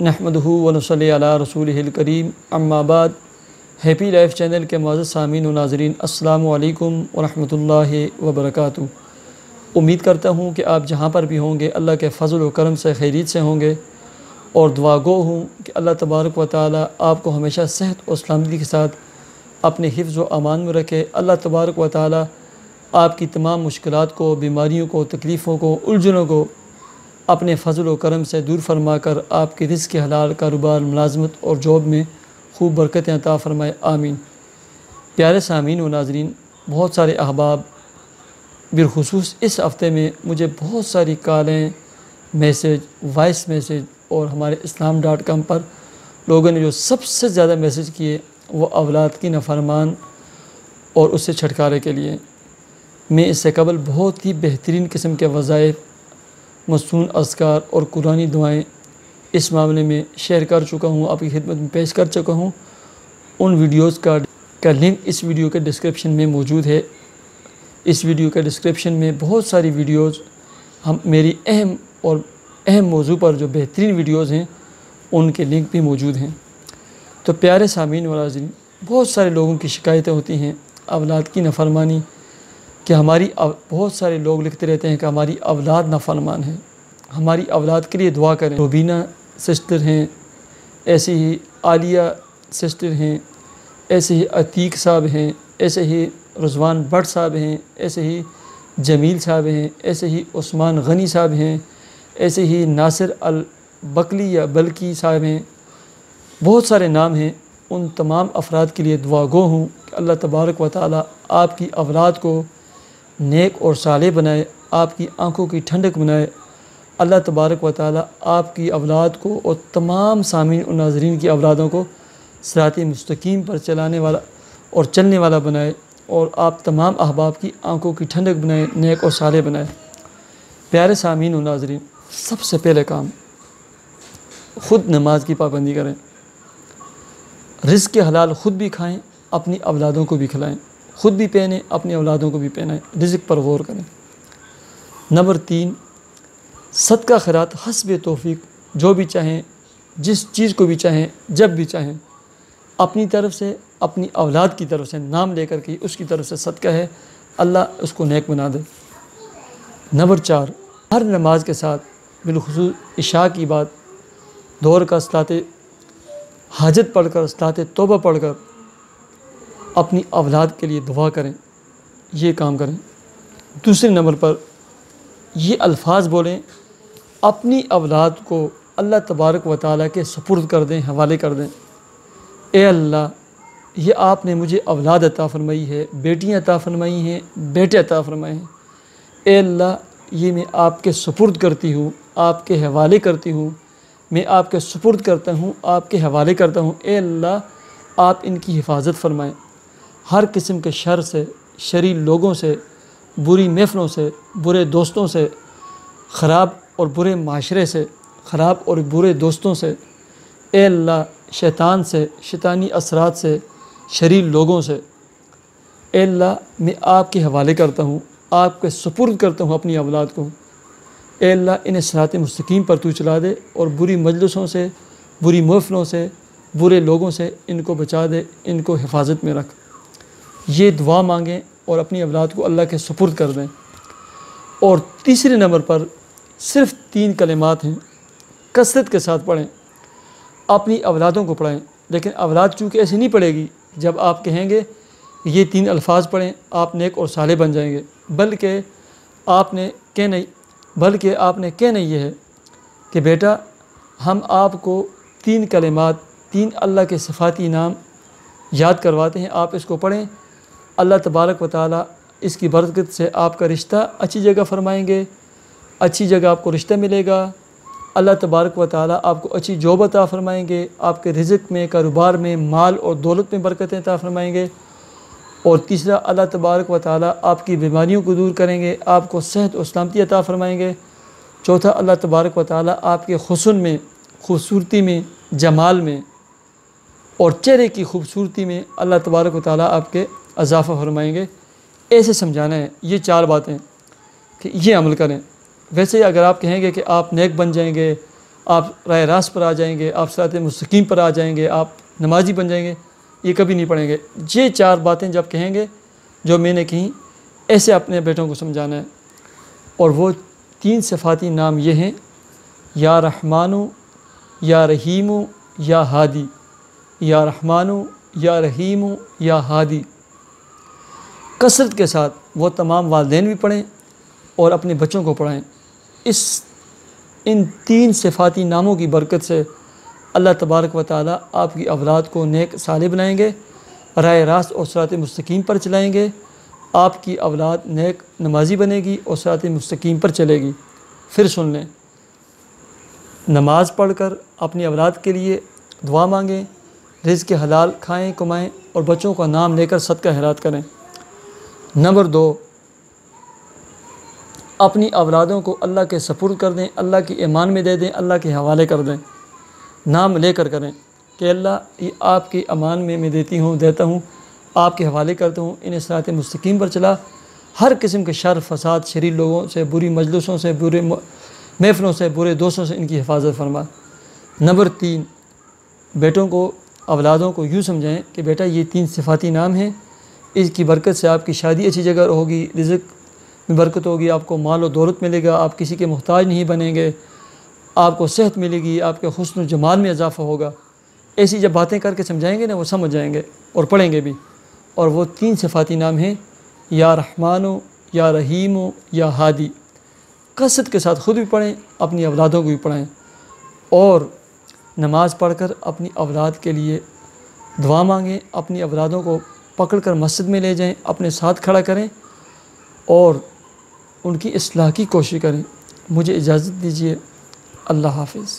نحمدہ و نصلی علی رسولہ الکریم اما بعد۔ ہیپی لائف چینل کے معزز سامعین و ناظرین، السلام علیکم ورحمۃ اللہ وبرکاتہ۔ امید کرتا ہوں کہ آپ جہاں پر بھی ہوں گے اللہ کے فضل و کرم سے خیریت سے ہوں گے، اور دعا گو ہوں کہ اللہ تبارک و تعالی آپ کو ہمیشہ صحت و سلامتی کے ساتھ اپنے حفظ و امان میں رکھے۔ اللہ تبارک و تعالی آپ کی تمام مشکلات کو، بیماریوں کو، تکلیفوں کو، الجھنوں کو اپنے فضل و کرم سے دور فرما کر آپ کے رزق حلال، کاروبار، ملازمت اور جاب میں خوب برکتیں عطا فرمائے، آمین۔ پیارے سامعین و ناظرین، بہت سارے احباب بالخصوص اس ہفتے میں مجھے بہت ساری کالیں، میسیج، وائس میسیج اور ہمارے اسلام.com پر لوگوں نے جو سب سے زیادہ میسیج کیے وہ اولاد کی نافرمان اور اس سے چھٹکارے کے لیے۔ میں اس سے قبل بہت ہی بہترین قسم کے وظائف، مصنون اذکار اور قرآنی دعائیں اس معاملے میں شیئر کر چکا ہوں، آپ کی خدمت میں پیش کر چکا ہوں۔ ان ویڈیوز کا لنک اس ویڈیو کے ڈسکرپشن میں موجود ہے۔ اس ویڈیو کے ڈسکرپشن میں بہت ساری ویڈیوز میری اہم موضوع پر جو بہترین ویڈیوز ہیں ان کے لنک بھی موجود ہیں۔ تو پیارے سامعین و ناظرین، بہت سارے لوگوں کی شکایتیں ہوتی ہیں اولاد کی نافرمانی، کہ بہت سارے لوگ لکھتے رہتے ہیں کہ ہماری اولاد نافرمان ہے، ہماری اولاد کے لیے دعا کریں۔ روبینہ سسٹر ہیں، ایسے ہی عالیہ سسٹر ہیں، ایسے ہی عتیق صاحب ہیں، ایسے ہی رضوان بٹ صاحب ہیں، ایسے ہی جمیل صاحب ہیں، ایسے ہی عثمان غنی صاحب ہیں، ایسے ہی ناصر البکلی یا بلکی صاحب ہیں، بہت سارے نام ہیں۔ ان تمام افراد کے لیے دعا گو ہوں کہ اللہ تبارک و تعالی آپ کی اولاد کو نیک اور صالح بنائے، آپ کی آنکھوں کی ٹھنڈک بنائے۔ اللہ تبارک و تعالی آپ کی اولاد کو اور تمام سامعین و ناظرین کی اولادوں کو صراط مستقیم پر چلانے والا اور چلنے والا بنائے، اور آپ تمام احباب کی آنکھوں کی ٹھنڈک بنائے، نیک اور صالح بنائے۔ پیارے سامعین و ناظرین، سب سے پہلے کام، خود نماز کی پابندی کریں، رزق حلال خود بھی کھائیں، اپنی اولادوں کو بھی کھلائیں، خود بھی پہنیں، اپنی اولادوں کو بھی پہنائیں، رزق پر غور کریں۔ نمبر 3، صدقہ خیرات حسب توفیق، جو بھی چاہیں، جس چیز کو بھی چاہیں، جب بھی چاہیں، اپنی طرف سے، اپنی اولاد کی طرف سے نام لے کر کے اس کی طرف سے صدقہ ہے، اللہ اس کو نیک بنا دے۔ نمبر 4، ہر نماز کے ساتھ بالخصوص عشاء کی بات، دور کا صلاۃ حاجت پڑھ کر، صلاۃ توبہ پڑھ کر اپنی اولاد کے لیے دعا کریں، یہ کام کریں۔ دوسرے نمبر پر یہ الفاظ بولیں، اپنی اولاد کو اللہ تبارک و تعالیٰ کے سپرد کر دیں، حوالے کر دیں۔ اے اللہ، یہ آپ نے مجھے اولاد عطا فرمائی ہے، بیٹیاں عطا فرمائی ہیں، بیٹے عطا فرمائے ہیں۔ اے اللہ، یہ میں آپ کے سپرد کرتی ہوں، آپ کے حوالے کرتی ہوں، میں آپ کے سپرد کرتا ہوں، آپ کے حوالے کرتا ہوں۔ اے اللہ، آپ ان کی حفاظت فرمائیں، ہر قسم کے شر سے، شری لوگوں سے، بری محفلوں سے، برے دوستوں سے، خراب اور برے معاشرے سے، خراب اور برے دوستوں سے، اے اللہ، شیطان سے، شیطانی اثرات سے، شری لوگوں سے، اے اللہ، میں آپ کے حوالے کرتا ہوں، آپ کے سپرد کرتا ہوں اپنی اولاد کو۔ اے اللہ، انہیں صراط مستقیم پر تو چلا دے، اور بری مجلسوں سے، بری محفلوں سے، برے لوگوں سے ان کو بچا دے، ان کو حفاظت میں رکھ۔ یہ دعا مانگیں اور اپنی اولاد کو اللہ کے سپرد کر دیں۔ اور تیسرے نمبر پر صرف 3 کلمات ہیں، کثرت کے ساتھ پڑھیں، اپنی اولادوں کو پڑھائیں، لیکن اولاد چونکہ ایسی نہیں پڑھے گی، جب آپ کہیں گے یہ 3 الفاظ پڑھیں آپ نیک اور صالح بن جائیں گے، بلکہ آپ نے کہنا یہ ہے کہ بیٹا، ہم آپ کو 3 کلمات، 3 اللہ کے صفاتی نام یاد کرواتے ہیں، آپ اس کو پڑھیں، اللہ تبارک و تعالیٰ اس کی برکت سے آپ کا رشتہ اچھی جگہ فرمائیں گے، اچھی جگہ آپ کو رشتہ ملے گا، اللہ تبارک و تعالیٰ آپ کو اچھی جاب عطا فرمائیں گے، آپ کے رزق میں، کاروبار میں، مال اور دولت میں برکتیں عطا فرمائیں گے۔ اور تیسرا، اللہ تبارک و تعالیٰ آپ کی بیماریوں کو دور کریں گے، آپ کو صحت و سلامتی عطا فرمائیں گے۔ چوتھا، اللہ تبارک و تعالیٰ آپ کے حسن میں، خوبصورتی میں، جمال میں اور چہرے کی خوبصورتی میں اللہ تبارک و تعالیٰ آپ کے اضافہ فرمائیں گے۔ ایسے سمجھانا ہے یہ 4 باتیں کہ یہ عمل کریں۔ ویسے اگر آپ کہیں گے کہ آپ نیک بن جائیں گے، آپ راہ راست پر آ جائیں گے، آپ صراط مستقیم پر آ جائیں گے، آپ نمازی بن جائیں گے، یہ کبھی نہیں پڑھیں گے۔ یہ 4 باتیں جب کہیں گے جو میں نے کہیں، ایسے اپنے بیٹوں کو سمجھانا ہے۔ اور وہ 3 صفاتی نام یہ ہیں: یا رحمانو، یا رحیمو، یا ہادی۔ یا رحمانو، یا رحیمو، یا ہادی۔ کثرت کے ساتھ وہ تمام والدین بھی پڑھیں اور اپنے بچوں کو پڑھائیں۔ ان 3 صفاتی ناموں کی برکت سے اللہ تبارک و تعالیٰ آپ کی اولاد کو نیک صالح بنائیں گے، راہ راست اور صراط مستقیم پر چلائیں گے۔ آپ کی اولاد نیک نمازی بنے گی اور صراط مستقیم پر چلے گی۔ پھر سن لیں، نماز پڑھ کر اپنی اولاد کے لیے دعا مانگیں، رزق حلال کھائیں کمائیں اور بچوں کا نام لے کر صدقہ خیرات کریں۔ نمبر 2، اپنی اولادوں کو اللہ کے سپرد کر دیں، اللہ کی ایمان میں دے دیں، اللہ کے حوالے کر دیں، نام لے کر کریں کہ اللہ یہ آپ کی امان میں دیتا ہوں، آپ کے حوالے کرتا ہوں، انہیں صراط مستقیم پر چلا، ہر قسم کے شر فساد، شریر لوگوں سے، بری مجلسوں سے، برے محفلوں سے، برے دوستوں سے ان کی حفاظت فرما۔ نمبر 3، بیٹوں کو، اولادوں کو یوں سمجھائیں کہ بیٹا یہ 3 صفاتی نام ہیں، اس کی برکت سے آپ کی شادی اچھی جگہ ہوگی، رزق میں برکت ہوگی، آپ کو مال و دولت ملے گا، آپ کسی کے محتاج نہیں بنیں گے، آپ کو صحت ملے گی، آپ کے حسن و جمال میں اضافہ ہوگا۔ ایسی جب باتیں کر کے سمجھائیں گے نا، وہ سمجھ جائیں گے اور پڑھیں گے بھی۔ اور وہ 3 صفاتی نام ہیں: یا رحمانو، یا رحیمو، یا ہادی۔ کثرت کے ساتھ خود بھی پڑھیں، اپنی اولادوں کو بھی پڑھائیں، اور نماز پڑھ کر اپنی اولاد کے لیے دعا مانگیں، اپنی اولادوں کو پکڑ کر مسجد میں لے جائیں، اپنے ساتھ کھڑا کریں اور ان کی اصلاح کی کوشش کریں۔ مجھے اجازت دیجیے، اللہ حافظ۔